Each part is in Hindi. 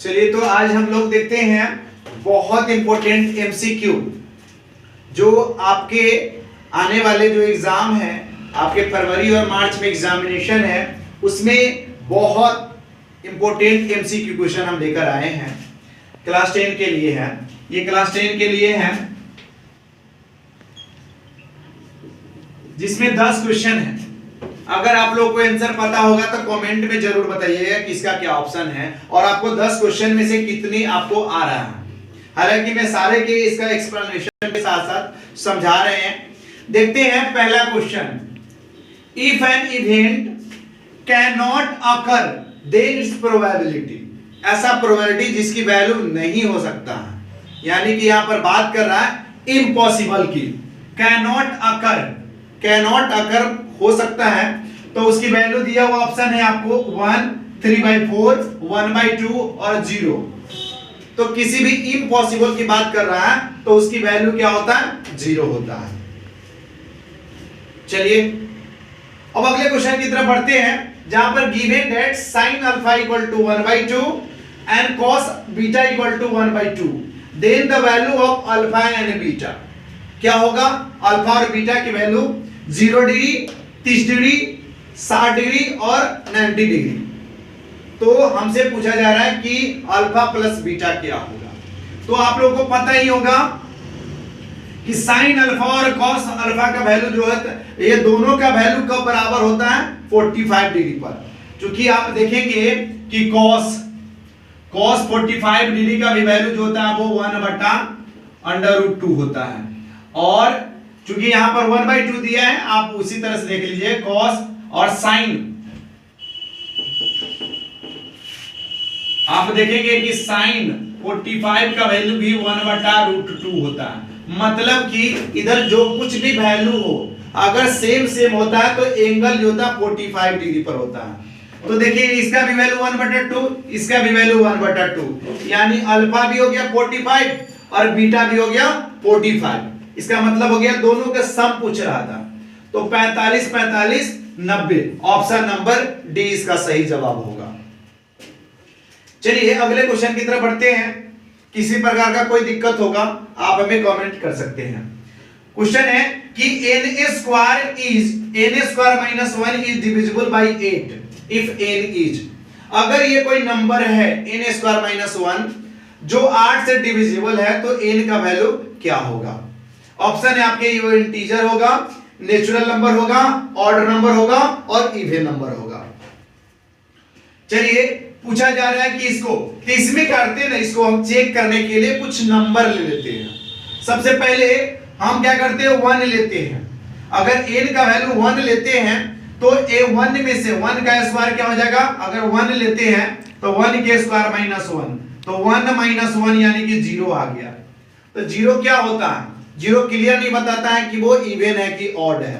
चलिए तो आज हम लोग देखते हैं बहुत इंपॉर्टेंट एमसीक्यू जो आपके आने वाले जो एग्जाम है, आपके फरवरी और मार्च में एग्जामिनेशन है, उसमें बहुत इंपॉर्टेंट एमसीक्यू क्वेश्चन हम लेकर आए हैं। क्लास 10 के लिए है, ये क्लास 10 के लिए है, जिसमें 10 क्वेश्चन है। अगर आप लोग को आंसर पता होगा तो कमेंट में जरूर बताइएगा कि इसका क्या ऑप्शन है और आपको 10 क्वेश्चन में से कितनी आपको आ रहा है। हालांकि मैं सारे के इसका एक्सप्लेनेशन के साथ साथ समझा रहे हैं। देखते हैं पहला question, if an event can not occur then its probability. ऐसा प्रोबेबिलिटी जिसकी वैल्यू नहीं हो सकता है, यानी कि यहां पर बात कर रहा है इम्पॉसिबल की। कैन नॉट अकर हो सकता है तो उसकी वैल्यू दिया हुआ ऑप्शन है आपको 1, 3/4, 1/2 और 0। तो किसी भी इम्पॉसिबल की बात कर रहा है तो उसकी वैल्यू क्या होता है? 0 होता है। चलिए अब अगले क्वेश्चन की तरफ बढ़ते हैं, जहां पर given that sin alpha equal to 1/2 and cos beta equal to 1/2, then the value of alpha and beta क्या होगा? अल्फा और बीटा की वैल्यू 0 डिग्री, 30 डिग्री, 60 डिग्री और 90 डिग्री। तो हमसे पूछा जा रहा है कि अल्फा प्लस बीटा क्या होगा। तो आप लोगों को पता ही होगा कि साइन अल्फा और कॉस अल्फा का वैल्यू जो है, ये दोनों का वैल्यू कब बराबर होता है? 45 डिग्री पर। क्योंकि आप देखेंगे कि कॉस 45 डिग्री का भी वैल्यू जो होता है वो 1/√2 होता है। और चूंकि यहां पर 1/2 दिया है, आप उसी तरह से देख लीजिए कॉस और साइन। आप देखेंगे कि साइन 45 का वैल्यू भी 1/√2 होता है। मतलब कि इधर जो कुछ भी वैल्यू हो, अगर सेम होता है तो एंगल जो होता है 45 डिग्री पर होता है। तो देखिए इसका भी वैल्यू 1/2, इसका भी वैल्यू 1/2, यानी अल्फा भी हो गया 45 और बीटा भी हो गया 45। इसका मतलब हो गया दोनों का सम पूछ रहा था। तो 45 45 90, ऑप्शन नंबर डी इसका सही जवाब होगा। चलिए अगले क्वेश्चन की तरफ बढ़ते हैं। किसी प्रकार का कोई दिक्कत होगा आप हमें कमेंट कर सकते हैं। क्वेश्चन है कि n² -1 is divisible by 8 if n is. अगर ये कोई नंबर है n² -1 जो 8 से डिविजिबल है तो n का वैल्यू क्या होगा? ऑप्शन है आपके, ये इंटीजर होगा, नेचुरल नंबर होगा, ऑड नंबर होगा और इवन नंबर होगा। चलिए पूछा जा रहा है कि इसमें करते हैं ना, इसको हम चेक करने के लिए कुछ नंबर ले लेते हैं। सबसे पहले हम क्या करते हैं? 1 लेते हैं। अगर n का वैल्यू 1 लेते हैं तो a1 में से 1 का स्क्वायर क्या हो जाएगा? अगर 1 लेते हैं तो 1 के स्क्वायर -1, तो 1 - 1 यानी कि 0 आ गया। तो 0 क्या होता है? 0 क्लियर नहीं बताता है कि वो इवन है कि ऑड है,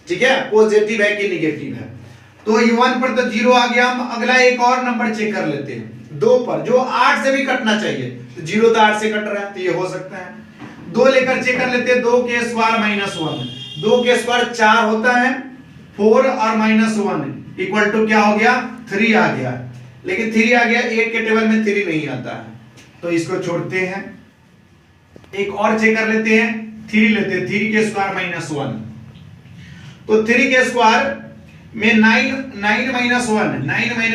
ठीक है, पॉजिटिव है कि निगेटिव है। तो ये 1 पर तो 0 आ गया। हम अगला एक और नंबर चेक कर लेते हैं 2 पर, जो 8 से भी कटना चाहिए। तो 0 तो 8 से कट रहा है तो ये हो सकता है। 2 लेकर चेक कर लेते हैं, 2 के स्क्वायर -1, 2 के स्क्वायर 4 होता है, 4 और -1 इक्वल टू क्या हो गया? 3 आ गया। लेकिन 3 आ गया, 8 के टेबल में 3 नहीं आता है, तो इसको छोड़ते हैं। एक और चेक कर लेते हैं, 3 लेते हैं, 3 के स्क्वायर -1, तो 3 के स्क्वायर में 9 -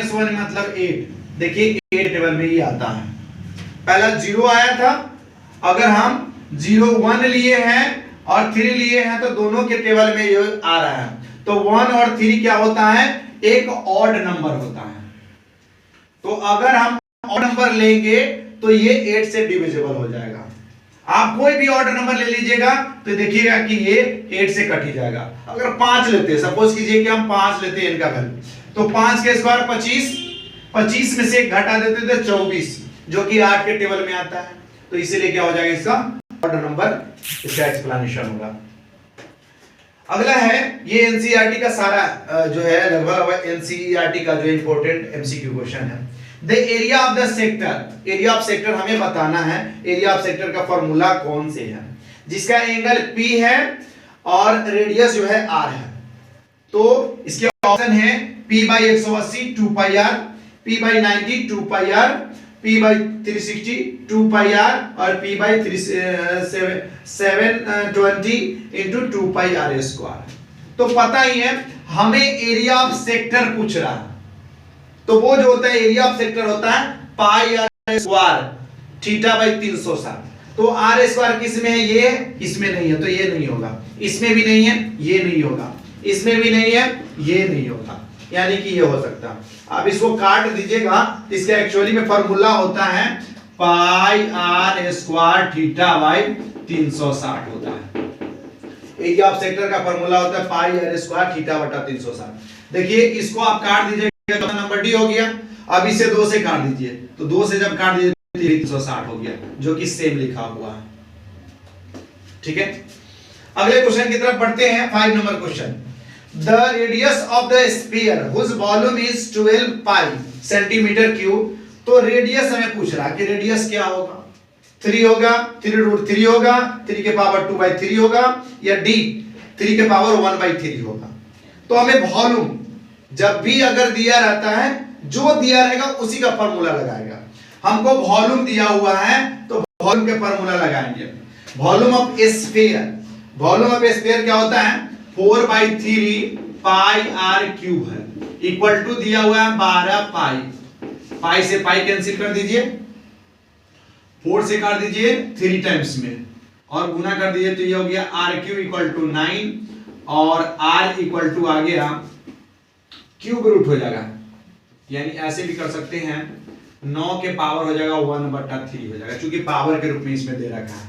1 मतलब 8। देखिए 8 टेबल में ही आता है। पहला 0 आया था, अगर हम 0 1 लिए हैं और 3 लिए हैं तो दोनों के टेबल में ये आ रहा है। तो 1 और 3 क्या होता है? एक ऑड नंबर होता है। तो अगर हम ऑड नंबर लेंगे तो ये 8 से डिविजिबल हो जाएगा। आप कोई भी ऑर्डर नंबर ले लीजिएगा तो देखिएगा कि ये 8 से कट ही जाएगा। अगर 5 लेते हैं, सपोज कीजिए कि हम 5 लेते हैं इनका वैल्यू, तो 5 के स्क्वायर 25 में से एक घटा देते थे 24, जो कि 8 के टेबल में आता है। तो इसीलिए क्या हो जाएगा? इसका ऑर्डर नंबर, इसका एक्सप्लेनेशन होगा। अगला है ये एनसीईआरटी का सारा जो है, लगभग एनसीईआरटी का जो इंपॉर्टेंट एमसीक्यू क्वेश्चन है। The area of the sector, area of sector हमें बताना है। एरिया ऑफ सेक्टर का फॉर्मूला कौन से है? जिसका एंगल P है और रेडियस जो है R है। तो इसके ऑप्शन है P/180 2πr, P/90 2πr, P by 360 2 pi r और P by 720 into 2 pi r square. तो पता ही है हमें एरिया ऑफ सेक्टर पूछ रहा है, तो वो जो होता है एरिया ऑफ सेक्टर होता है पाई आर स्क्वायर थीटा बाई 360। तो आर स्क्वायर किस में है, ये इसमें नहीं है तो ये नहीं होगा, इसमें भी नहीं है ये नहीं होगा, इसमें भी नहीं है ये नहीं होगा, यानी कि ये हो सकता। अब इसको काट दीजिएगा, इसका एक्चुअली में फॉर्मूला होता है पाई आर स्क्वायर थीटा बाई 360 होता है। एरिया ऑफ सेक्टर का फॉर्मूला होता है पाई आर स्क्वायर थीटा बटा 360। देखिए इसको आप काट दीजिएगा तो नंबर डी हो गया। अब इसे 2 से काट दीजिए, तो 2 से जब काट दीजिए तो 360 हो गया, जो कि सेम लिखा हुआ है। ठीक है, अगले क्वेश्चन की तरफ बढ़ते हैं। 5 number question, the radius of the sphere whose volume is 12 pi centimetre cube. तो रेडियस हमें पूछ रहा है कि रेडियस क्या होगा, 3 होगा, 3√3 होगा, 3 के पावर 2/3 होगा, या डी 3 के पावर 1/3 होगा। तो हमें वॉल्यूम जब भी अगर दिया रहता है, जो दिया रहेगा उसी का फॉर्मूला लगाएगा। हमको वॉल्यूम दिया हुआ है तो वॉल्यूम के फॉर्मूला लगाएंगे। Volume of sphere, volume of sphere क्या होता है 4/3 पाई आर क्यूब है, इक्वल टू दिया हुआ है 12 पाई। पाई से पाई कैंसिल कर दीजिए, 4 से काट दीजिए 3 टाइम्स में और गुना कर दीजिए, तो ये हो गया आर क्यूब इक्वल टू 9 और आर इक्वल टू आ गया क्यूब रूट हो जाएगा, यानी ऐसे भी कर सकते हैं 9 के पावर हो जाएगा 1/3 हो जाएगा, क्योंकि पावर के रूप में इसमें दे रखा है।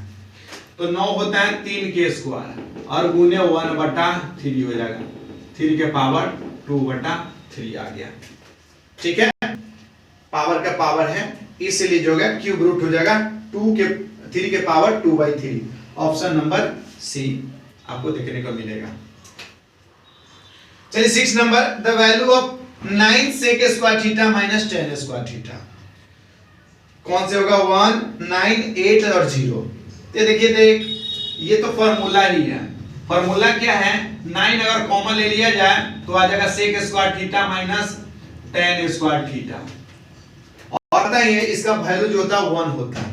तो 9 होता है 3 के स्क्वायर और गुने 1/3 हो जाएगा, 3 के पावर 2/3 आ गया। ठीक है, पावर का पावर है इसलिए जो है क्यूब रूट हो जाएगा 3 के पावर 2/3। ऑप्शन नंबर सी आपको देखने को मिलेगा। चलिए 6 number, the value of 9 sec square theta minus 10 square theta कौन से होगा 1, 9, 8 और 0। ये देखिए देख, ये तो फॉर्मूला ही है। फॉर्मूला क्या है, 9 अगर कॉमन ले लिया जाए तो आ जाएगा sec square theta minus 10 square theta, और पता ही है इसका वैल्यू जो होता है 1 होता है।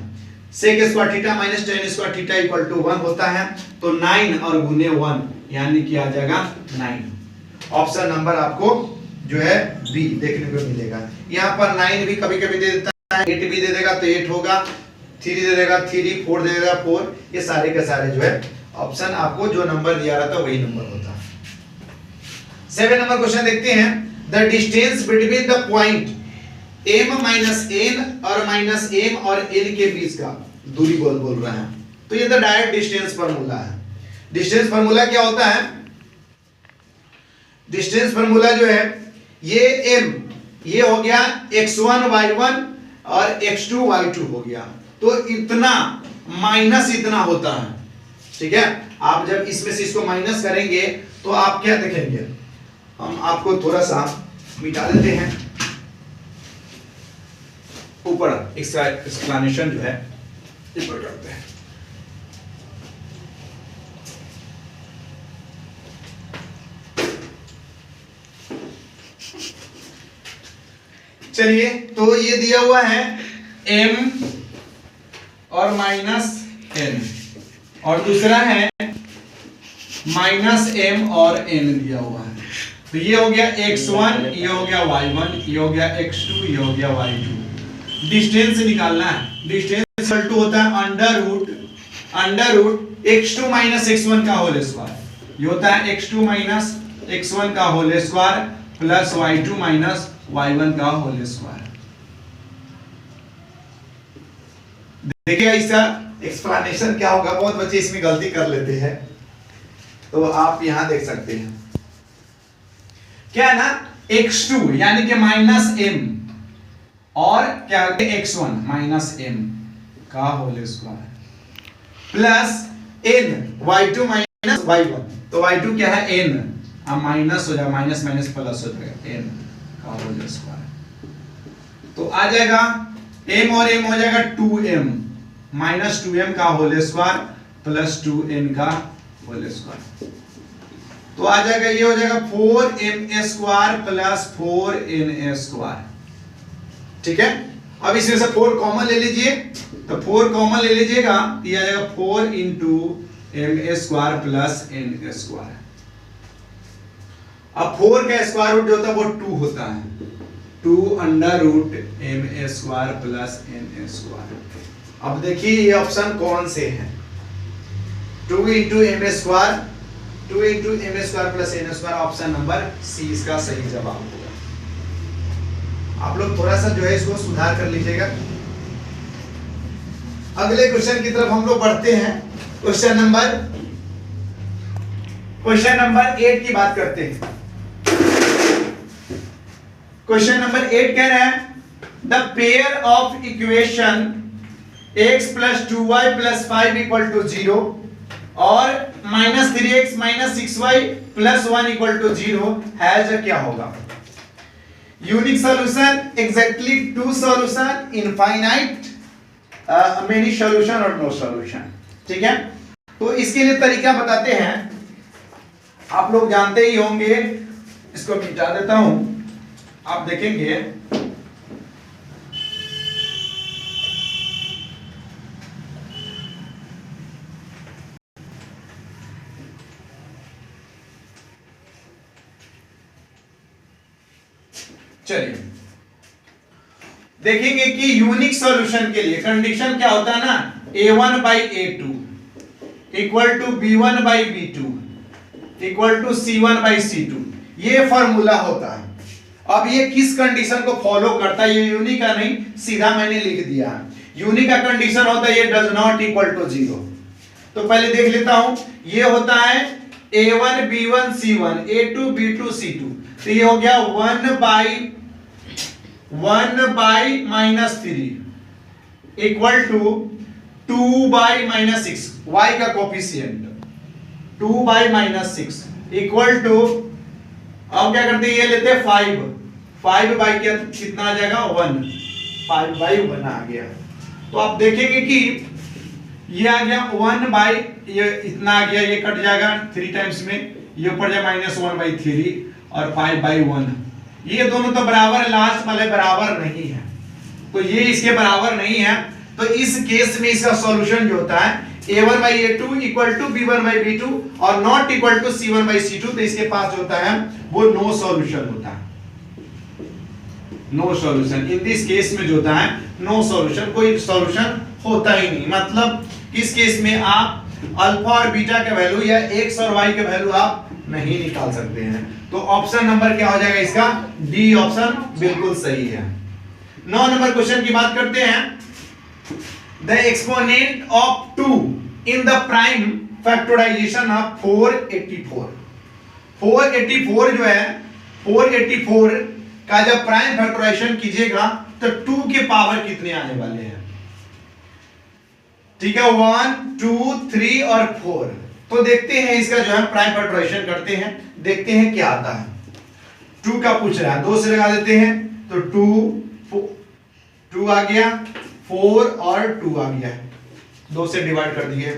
sec square theta minus 10 square theta equal to 1 होता है, तो 9 और गुने 1 यानी कि आ जाएगा 9। ऑप्शन नंबर आपको जो है बी देखने को मिलेगा। यहाँ पर 9 भी कभी कभी दे देता है, 8 भी दे देगा तो 8 होगा, 3 दे देगा 3, 4 दे देगा 4। ये सारे के सारे जो है ऑप्शन आपको जो नंबर दिया रहता है वही नंबर होता है। 7 नंबर क्वेश्चन देखते हैं, the distance between the point m minus n और माइनस m और n के बीच का दूरी बोल रहा है। तो ये तो डायरेक्ट डिस्टेंस फार्मूला है। डिस्टेंस फार्मूला क्या होता है, डिस्टेंस फार्मूला जो है ये m, ये हो गया x1 y1 और x2 y2 हो गया, तो इतना माइनस इतना होता है। ठीक है, आप जब इसमें से इसको माइनस करेंगे तो आप क्या देखेंगे, हम आपको थोड़ा सा मिटा देते हैं, ऊपर इसका एक्सप्लेनेशन जो है ऊपर करते हैं। चलिए, तो ये दिया हुआ है m और माइनस n, और दूसरा है माइनस m और n दिया हुआ है। तो ये हो गया x1, ये हो गया y1, ये हो गया x2, ये हो गया y2। डिस्टेंस निकालना है। डिस्टेंस इक्वल टू होता है under root x2 minus x1 का होल स्क्वायर। ये होता है x2 माइनस x1 का whole square plus y2 minus y1 का होल स्क्वायर। देखिए इसका एक्सप्लेनेशन क्या होगा, बहुत बच्चे इसमें गलती कर लेते हैं, तो आप यहां देख सकते हैं क्या है ना, x2 यानी कि माइनस m और क्या x1 माइनस m का whole square plus n y2 minus y1। तो y2 क्या है n, अब माइनस हो जाएगा, माइनस माइनस प्लस हो जाएगा n का होल स्क्वायर। तो आ जाएगा m और m हो जाएगा 2m माइनस 2m का होल स्क्वायर प्लस 2n का होल स्क्वायर। तो आ जाएगा, ये हो जाएगा 4m square plus 4n square. ठीक है, अब इसमें से 4 कॉमन ले लीजिए, तो 4 कॉमन ले लीजिएगा तो ये आ जाएगा 4 into m square plus n square. अब 4 का स्क्वायर रूट जो होता है वो 2 होता है, 2 under root m square plus n square. अब देखिए ये ऑप्शन कौन से हैं, 2 into m square, 2 into m square plus n square, option number C इसका सही जवाब होगा। आप लोग थोड़ा सा जो है इसको सुधार कर लीजिएगा। अगले क्वेश्चन की तरफ हम लोग बढ़ते हैं। क्वेश्चन नंबर 8 की बात करते हैं। क्वेश्चन नंबर 8 कह रहा है the pair of equation x plus 2y plus 5 equal to 0 और minus 3x minus 6y plus 1 equal to 0 has क्या होगा? Unique solution, exactly two solution, infinite, many solution और नो सॉल्यूशन। ठीक है, तो इसके लिए तरीका बताते हैं, आप लोग जानते ही होंगे। इसको मिटा देता हूं, आप देखेंगे चलिए देखेंगे कि यूनिक सॉल्यूशन के लिए कंडीशन क्या होता है ना, a1 by a2 equal to b1 by b2 equal to c1 by c2, ये फॉर्मूला होता है। अब ये किस कंडीशन को फॉलो करता है, ये यूनिक का नहीं, सीधा मैंने लिख दिया। यूनिक का कंडीशन होता है ये डज नॉट इक्वल टू 0। तो पहले देख लेता हूं, ये होता है a1 b1 c1 a2 b2 c2, तो ये हो गया 1 by minus 3 equal to 2 by minus 6, y का coefficient 2 by minus 6 equal to, अब क्या करते हैं ये लेते हैं 5 बाई क्या कितना आ जाएगा 1, 5 बाई 1 आ गया। तो आप देखेंगे कि ये आ गया 1 बाई, ये इतना आ गया, ये कट जाएगा 3 टाइम्स में, ये ऊपर जाए माइनस 1 बाई 3 और 5 बाई 1, ये दोनों तो बराबर है, लास्ट वाले बराबर नहीं है, तो ये इसके बराबर नहीं है। तो इस केस में इसका सॉल्यूशन जो होता है a1 by a2 equal to b1 by b2 और not equal to c1 by c2, तो इसके पास जो होता है वो नो सॉल्यूशन होता है, no solution. In this case में जो होता है नो सॉल्यूशन, कोई सॉल्यूशन होता ही नहीं। मतलब किस केस में आप अल्फा और बीटा के वैल्यू या x और y के वैल्यू आप नहीं निकाल सकते हैं। तो ऑप्शन नंबर क्या हो जाएगा इसका, डी ऑप्शन बिल्कुल सही है। 9 नंबर क्वेश्चन की बात करते हैं। The exponent of 2 in the prime factorisation of 484, 484 जो है 484 का जब प्राइम फैक्टराइजेशन कीजिएगा तो 2 के पावर कितने आने वाले हैं? ठीक है, 1 2 3 और 4। तो देखते हैं इसका जो है प्राइम फैक्टराइजेशन करते हैं, देखते हैं क्या आता है। 2 का पूछ रहा है, 2 से लगा देते हैं तो 2 आ गया, 4 और 2 आ गया, 2 से डिवाइड कर दिए।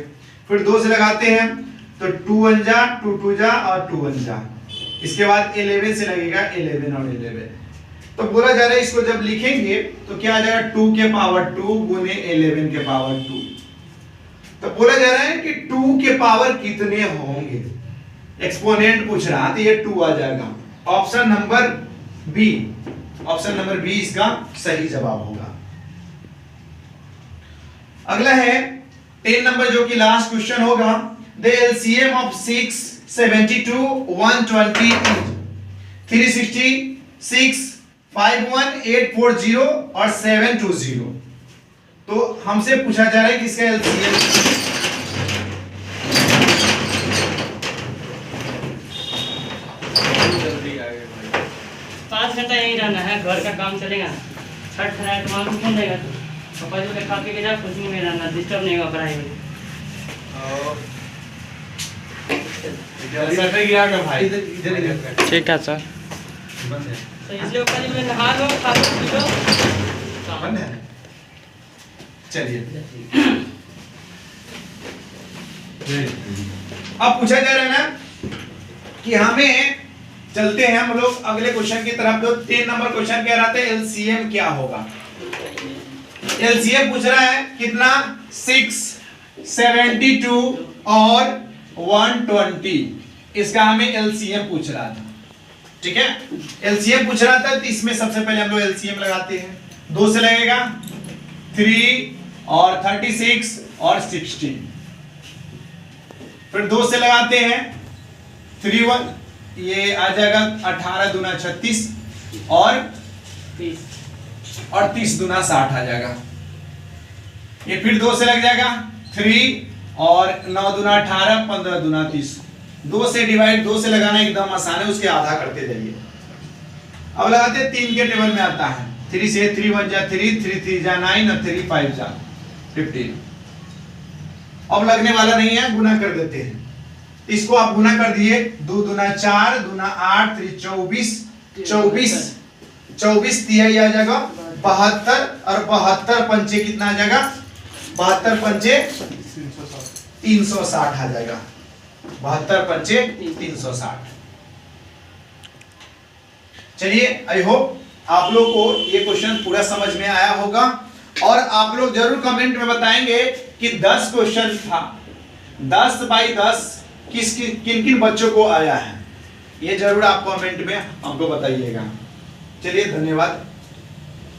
फिर 2 से लगाते हैं तो 2 1 जा, 2 2 जा और 2 1 जा। इसके बाद 11 से लगेगा, 11 और 11। तो बोला जा रहा है इसको जब लिखेंगे तो क्या आ जाएगा, 2 के पावर 2 गुने 11 के पावर 2। तो बोला जा रहा है कि 2 के पावर कितने होंगे, एक्सपोनेंट पूछ रहा है, तो ये 2 आ जाएगा। Option number B, option number B इसका सही जवाब होगा। अगला है 10 नंबर जो कि लास्ट क्वेश्चन होगा। द एलसीएम ऑफ 6 72 120 366 51840 और 720। तो हमसे पूछा जा रहा है कि इसका एलसीएम पाँच घंटा यहीं रहना है, घर का काम चलेगा, छठ है तो मालूम कौन देगा? पापा जी के खा पी के जा, कोचिंग में रहना, डिस्टर्ब नहीं होगा पढ़ाई में। ठीक है सर, तो इसलिए पापा जी बोले नहा लो, खा लो, पी लो, बंद है। चलिए अब पूछा जा रहा है ना कि हमें चलते हैं हम लोग अगले क्वेश्चन की तरफ। जो 3 नंबर क्वेश्चन कह रहा था एलसीएम क्या होगा। एलसीएम पूछ रहा है कितना 6, 72 और 120, इसका हमें एलसीएम पूछ रहा था। ठीक है, एलसीएम पूछ रहा था तो इसमें सबसे पहले हम लोग एलसीएम लगाते हैं। 2 से लगेगा 3 और 36 और 16, फिर 2 से लगाते हैं 3 1, ये आ जाएगा 18 दूना 36 और 30 दूना 60 आ जाएगा। ये फिर 2 से लग जाएगा 3 और 9 दूना 18, 15 दूना 30। 2 से डिवाइड, 2 से लगाना एकदम आसान है, उसके आधा करते जाइए। अब लगाते हैं 3 के टेबल में आता है। 3 से 3 1 जा 3, 3 3 जा 9 और 3 5 जा 15। अब लगने वाला नहीं है, गुना कर देते हैं। इसको आप गुना कर दिए, 2 दूना 4 दूना 8 3 24, 24 तिहाई आ जाएगा 72 और 72 पंचे कितना आ जाएगा, 72 पंचे 360 आ जाएगा। 72 पंचे 360। चलिए, आई होप आप लोग को ये क्वेश्चन पूरा समझ में आया होगा और आप लोग जरूर कमेंट में बताएंगे कि 10 क्वेश्चन था, 10 बाई 10 किन किन बच्चों को आया है, ये जरूर आप कमेंट में हमको बताइएगा। चलिए, धन्यवाद।